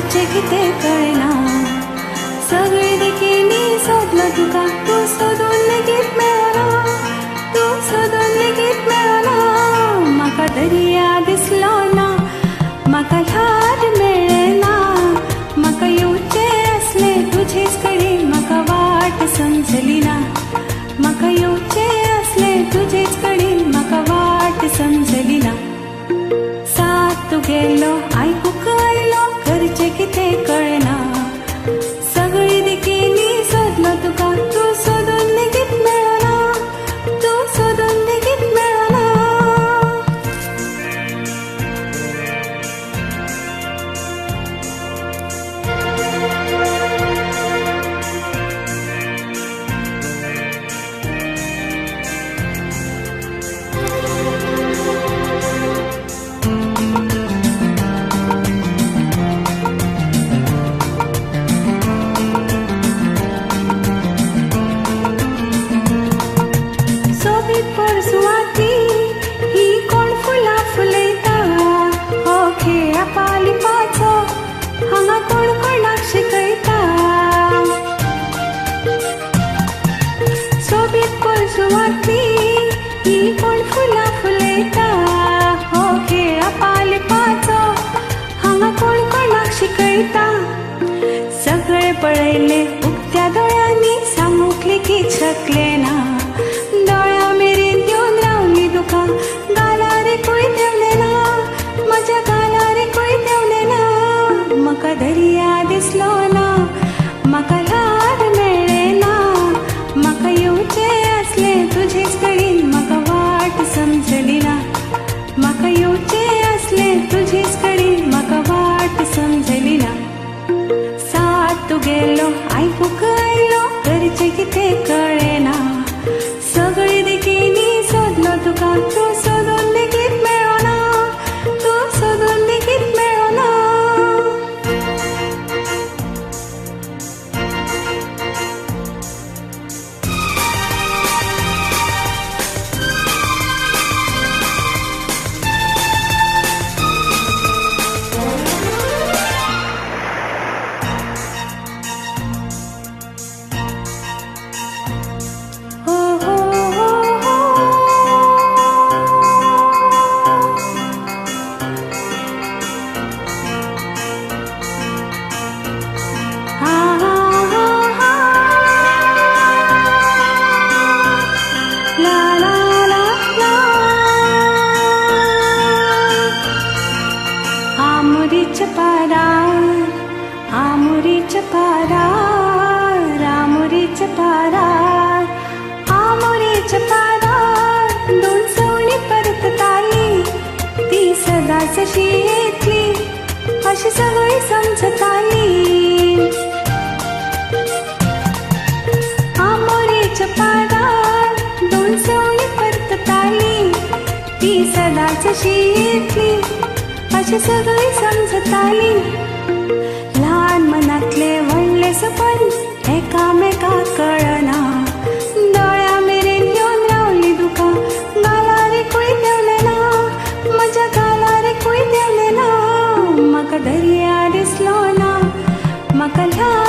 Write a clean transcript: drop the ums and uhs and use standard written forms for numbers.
खंयचे कितें कळना. सगळे देखीनी सोदलो तुका, तूं सोदून लेगीत मेळना, तूं सोदून लेगीत मेळना. म्हाका दर्या दिसलो ना, म्हाका ल्हार मेळ्ळेना. म्हाका येवचे असले तुजेच कडेन, म्हाका वाट समजली ना. म्हाका येवचे असले तुजेच कडेन, म्हाका वाट समजली ना. साथ तुगेलो आयकूंक आयलो, करचें कितें कळना. सगळी दिकेनी सोदलो तुका, तूं सोदून लेगीत मेळना, तूं सोदून लेगीत मेळना. परसुवाती ही कोण फुलां फुलयता, हो खेळा पालिपाचो हांगा कोण कोणाक शिकयता. सोबीत परसुवाती ही कोण फुलां फुलयता, हो खेळा पालिपाचो हांगा कोण कोणाक शिकयता. सगळे पळयले उक्त्या दोळ्यांनी, सांगूंक लेगीत शकले ना. दोळ्या मेरेन येवन रावली तुका, गालारेकूय देवले ना, म्हज्या गालारेकूय देवले ना. म्हाका दर्या दिसलो ना, म्हाका ल्हार मेळ्ळेना. म्हाका येवचे असले तुजेच कडेन, म्हाका वाट समजली ना. म्हाका येवचे असले तुजेच कडेन, म्हाका वाट समजली ना. साथ तुगेलो आयकूंक आयलो, करचें कितें कळेना. सगळी दिकेनी सोदलो तुका, तूं सोदून लेगीत मेळना, तूं सोदून लेगीत मेळना. आमुरीच्या पारार, आमुरीच्या पारार, आमुरीच्या पारार दोन सवणी परतताली. ती सदांच अशी येतली अशी सगळी समजताली. आमुरीच्या पारार दोन सवणी परतताली. ती सदांच अशी येतली अशी सगळी समजताली. ल्हान मनातले व्हडले सपन एकामेकाक कळना. दोळ्या मेरेन येवन रावली तुका, गालारेकूय देवले ना, म्हज्या गालारेकूय देवले ना. म्हाका दर्या दिसलो ना, म्हाका ल्हान